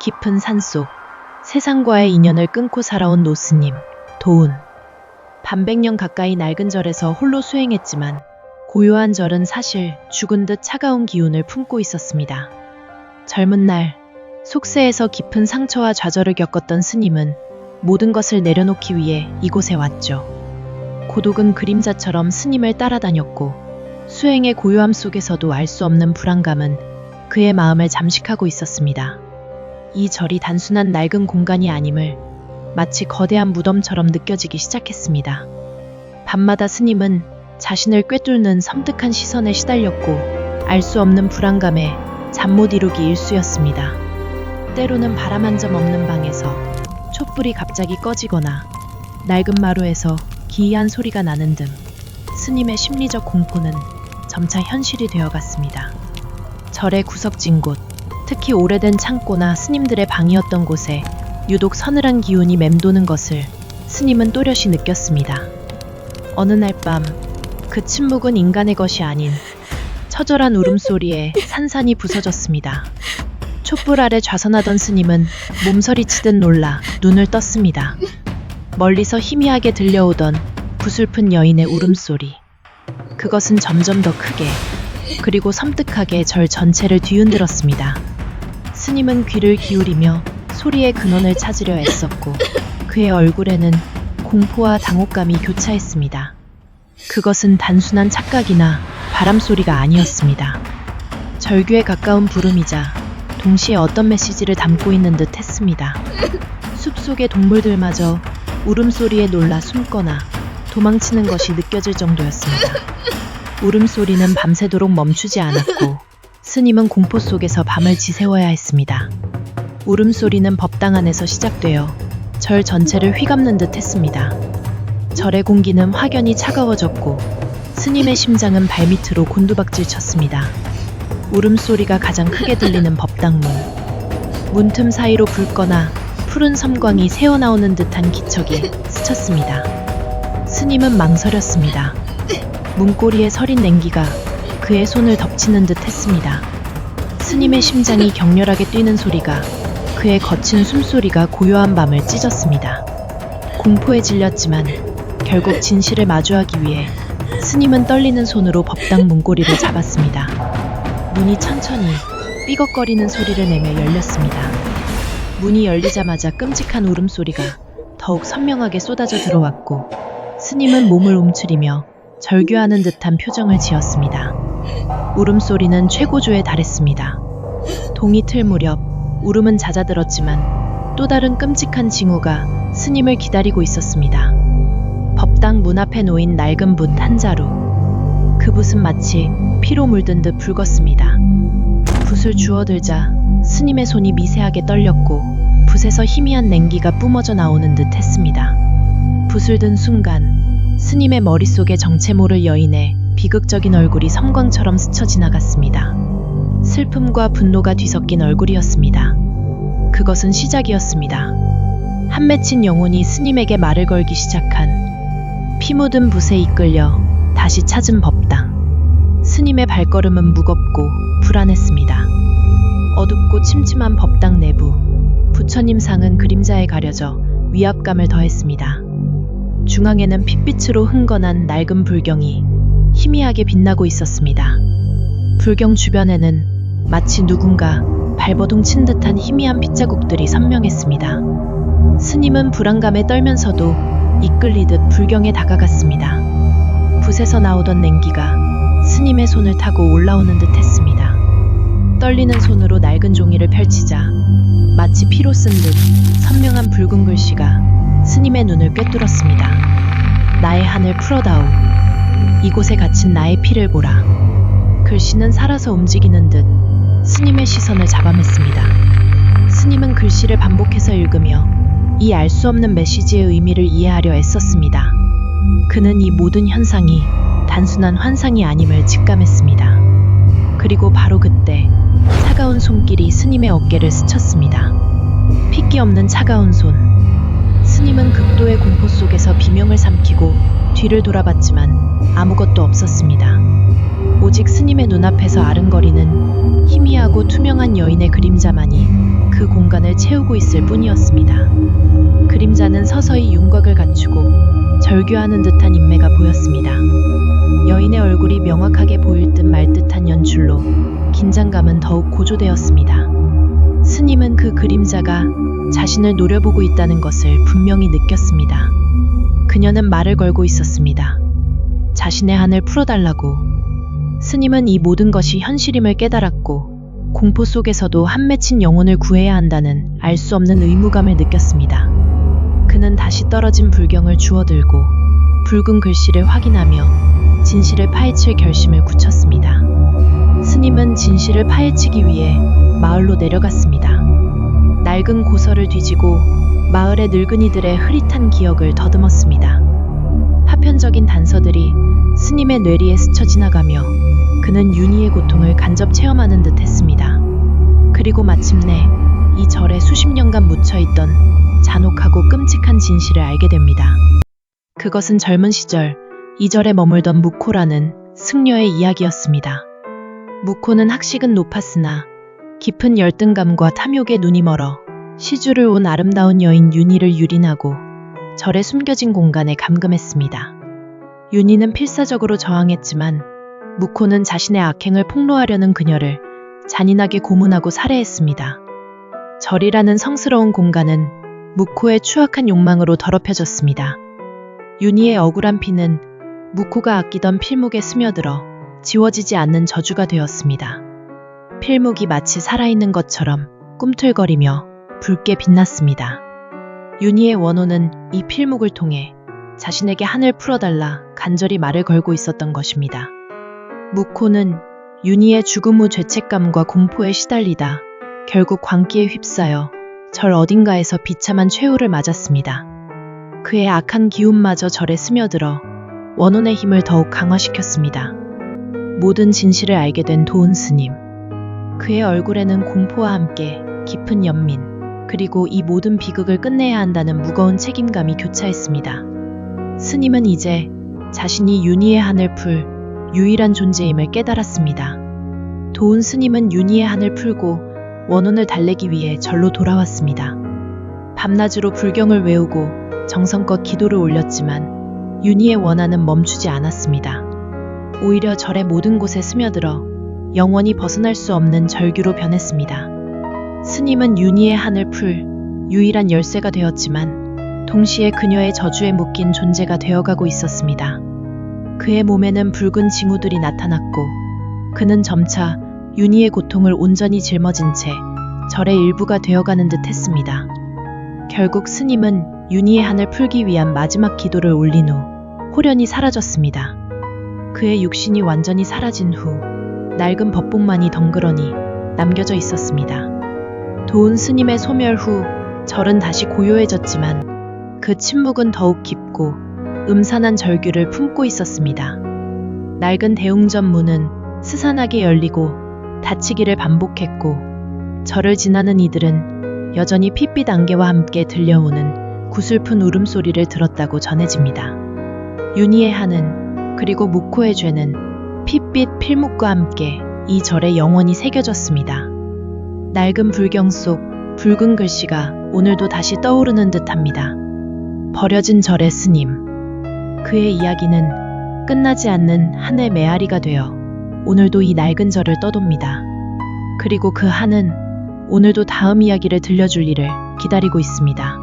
깊은 산속, 세상과의 인연을 끊고 살아온 노스님, 도운. 반백년 가까이 낡은 절에서 홀로 수행했지만 고요한 절은 사실 죽은 듯 차가운 기운을 품고 있었습니다. 젊은 날, 속세에서 깊은 상처와 좌절을 겪었던 스님은 모든 것을 내려놓기 위해 이곳에 왔죠. 고독은 그림자처럼 스님을 따라다녔고 수행의 고요함 속에서도 알 수 없는 불안감은 그의 마음을 잠식하고 있었습니다. 이 절이 단순한 낡은 공간이 아님을 마치 거대한 무덤처럼 느껴지기 시작했습니다. 밤마다 스님은 자신을 꿰뚫는 섬뜩한 시선에 시달렸고 알 수 없는 불안감에 잠 못 이루기 일쑤였습니다. 때로는 바람 한 점 없는 방에서 촛불이 갑자기 꺼지거나 낡은 마루에서 기이한 소리가 나는 등 스님의 심리적 공포는 점차 현실이 되어갔습니다. 절의 구석진 곳, 특히 오래된 창고나 스님들의 방이었던 곳에 유독 서늘한 기운이 맴도는 것을 스님은 또렷이 느꼈습니다. 어느 날 밤, 그 침묵은 인간의 것이 아닌 처절한 울음소리에 산산이 부서졌습니다. 촛불 아래 좌선하던 스님은 몸서리치듯 놀라 눈을 떴습니다. 멀리서 희미하게 들려오던 구슬픈 여인의 울음소리. 그것은 점점 더 크게, 그리고 섬뜩하게 절 전체를 뒤흔들었습니다. 스님은 귀를 기울이며 소리의 근원을 찾으려 애썼고 그의 얼굴에는 공포와 당혹감이 교차했습니다. 그것은 단순한 착각이나 바람소리가 아니었습니다. 절규에 가까운 부름이자 동시에 어떤 메시지를 담고 있는 듯 했습니다. 숲속의 동물들마저 울음소리에 놀라 숨거나 도망치는 것이 느껴질 정도였습니다. 울음소리는 밤새도록 멈추지 않았고 스님은 공포 속에서 밤을 지새워야 했습니다. 울음소리는 법당 안에서 시작되어 절 전체를 휘감는 듯 했습니다. 절의 공기는 확연히 차가워졌고 스님의 심장은 발밑으로 곤두박질 쳤습니다. 울음소리가 가장 크게 들리는 법당 문. 문틈 사이로 붉거나 푸른 섬광이 새어나오는 듯한 기척이 스쳤습니다. 스님은 망설였습니다. 문고리에 서린 냉기가 그의 손을 덮치는 듯 했습니다. 스님의 심장이 격렬하게 뛰는 소리가, 그의 거친 숨소리가 고요한 밤을 찢었습니다. 공포에 질렸지만 결국 진실을 마주하기 위해 스님은 떨리는 손으로 법당 문고리를 잡았습니다. 문이 천천히 삐걱거리는 소리를 내며 열렸습니다. 문이 열리자마자 끔찍한 울음소리가 더욱 선명하게 쏟아져 들어왔고 스님은 몸을 움츠리며 절규하는 듯한 표정을 지었습니다. 울음소리는 최고조에 달했습니다. 동이 틀 무렵 울음은 잦아들었지만 또 다른 끔찍한 징후가 스님을 기다리고 있었습니다. 법당 문 앞에 놓인 낡은 붓 한 자루. 그 붓은 마치 피로 물든 듯 붉었습니다. 붓을 주워들자 스님의 손이 미세하게 떨렸고 붓에서 희미한 냉기가 뿜어져 나오는 듯 했습니다. 붓을 든 순간 스님의 머릿속에 정체 모를 여인의 비극적인 얼굴이 섬광처럼 스쳐 지나갔습니다. 슬픔과 분노가 뒤섞인 얼굴이었습니다. 그것은 시작이었습니다. 한 맺힌 영혼이 스님에게 말을 걸기 시작한, 피 묻은 붓에 이끌려 다시 찾은 법당. 스님의 발걸음은 무겁고 불안했습니다. 어둡고 침침한 법당 내부, 부처님 상은 그림자에 가려져 위압감을 더했습니다. 중앙에는 핏빛으로 흥건한 낡은 불경이 희미하게 빛나고 있었습니다. 불경 주변에는 마치 누군가 발버둥 친 듯한 희미한 핏자국들이 선명했습니다. 스님은 불안감에 떨면서도 이끌리듯 불경에 다가갔습니다. 붓에서 나오던 냉기가 스님의 손을 타고 올라오는 듯 했습니다. 떨리는 손으로 낡은 종이를 펼치자 마치 피로 쓴 듯 선명한 붉은 글씨가 스님의 눈을 꿰뚫었습니다. 나의 한을 풀어다오. 이곳에 갇힌 나의 피를 보라. 글씨는 살아서 움직이는 듯 스님의 시선을 잡아맸습니다. 스님은 글씨를 반복해서 읽으며 이 알 수 없는 메시지의 의미를 이해하려 애썼습니다. 그는 이 모든 현상이 단순한 환상이 아님을 직감했습니다. 그리고 바로 그때 차가운 손길이 스님의 어깨를 스쳤습니다. 핏기 없는 차가운 손. 스님은 극도의 공포 속에서 비명을 삼키고 뒤를 돌아봤지만 아무것도 없었습니다. 오직 스님의 눈앞에서 아른거리는 희미하고 투명한 여인의 그림자만이 그 공간을 채우고 있을 뿐이었습니다. 그림자는 서서히 윤곽을 갖추고 절규하는 듯한 인매가 보였습니다. 여인의 얼굴이 명확하게 보일 듯 말 듯한 연출로 긴장감은 더욱 고조되었습니다. 스님은 그 그림자가 자신을 노려보고 있다는 것을 분명히 느꼈습니다. 그녀는 말을 걸고 있었습니다. 자신의 한을 풀어달라고. 스님은 이 모든 것이 현실임을 깨달았고 공포 속에서도 한 맺힌 영혼을 구해야 한다는 알 수 없는 의무감을 느꼈습니다. 그는 다시 떨어진 불경을 주워들고 붉은 글씨를 확인하며 진실을 파헤칠 결심을 굳혔습니다. 스님은 진실을 파헤치기 위해 마을로 내려갔습니다. 낡은 고서를 뒤지고 마을의 늙은이들의 흐릿한 기억을 더듬었습니다. 파편적인 단서들이 스님의 뇌리에 스쳐 지나가며 그는 윤희의 고통을 간접 체험하는 듯 했습니다. 그리고 마침내 이 절에 수십 년간 묻혀있던 잔혹하고 끔찍한 진실을 알게 됩니다. 그것은 젊은 시절 이 절에 머물던 묵호라는 승려의 이야기였습니다. 묵호는 학식은 높았으나 깊은 열등감과 탐욕에 눈이 멀어 시주를 온 아름다운 여인 윤희를 유린하고 절에 숨겨진 공간에 감금했습니다. 윤희는 필사적으로 저항했지만 묵호는 자신의 악행을 폭로하려는 그녀를 잔인하게 고문하고 살해했습니다. 절이라는 성스러운 공간은 묵호의 추악한 욕망으로 더럽혀졌습니다. 윤희의 억울한 피는 묵호가 아끼던 필묵에 스며들어 지워지지 않는 저주가 되었습니다. 필묵이 마치 살아있는 것처럼 꿈틀거리며 붉게 빛났습니다. 윤희의 원호는 이 필묵을 통해 자신에게 한을 풀어달라 간절히 말을 걸고 있었던 것입니다. 묵호는 윤희의 죽음 후 죄책감과 공포에 시달리다 결국 광기에 휩싸여 절 어딘가에서 비참한 최후를 맞았습니다. 그의 악한 기운마저 절에 스며들어 원혼의 힘을 더욱 강화시켰습니다. 모든 진실을 알게 된 도은 스님. 그의 얼굴에는 공포와 함께 깊은 연민, 그리고 이 모든 비극을 끝내야 한다는 무거운 책임감이 교차했습니다. 스님은 이제 자신이 윤희의 한을 풀 유일한 존재임을 깨달았습니다. 도은 스님은 윤희의 한을 풀고 원혼을 달래기 위해 절로 돌아왔습니다. 밤낮으로 불경을 외우고 정성껏 기도를 올렸지만 윤희의 원한은 멈추지 않았습니다. 오히려 절의 모든 곳에 스며들어 영원히 벗어날 수 없는 절규로 변했습니다. 스님은 윤희의 한을 풀 유일한 열쇠가 되었지만 동시에 그녀의 저주에 묶인 존재가 되어가고 있었습니다. 그의 몸에는 붉은 징후들이 나타났고 그는 점차 윤희의 고통을 온전히 짊어진 채 절의 일부가 되어가는 듯 했습니다. 결국 스님은 윤희의 한을 풀기 위한 마지막 기도를 올린 후 홀연히 사라졌습니다. 그의 육신이 완전히 사라진 후 낡은 법복만이 덩그러니 남겨져 있었습니다. 도은 스님의 소멸 후 절은 다시 고요해졌지만 그 침묵은 더욱 깊고 음산한 절규를 품고 있었습니다. 낡은 대웅전 문은 스산하게 열리고 닫히기를 반복했고 절을 지나는 이들은 여전히 핏빛 안개와 함께 들려오는 구슬픈 울음소리를 들었다고 전해집니다. 윤희의 한은 그리고 묵호의 죄는 핏빛 필묵과 함께 이 절에 영원히 새겨졌습니다. 낡은 불경 속 붉은 글씨가 오늘도 다시 떠오르는 듯합니다. 버려진 절의 스님. 그의 이야기는 끝나지 않는 한의 메아리가 되어 오늘도 이 낡은 절을 떠돕니다. 그리고 그 한은 오늘도 다음 이야기를 들려줄 일을 기다리고 있습니다.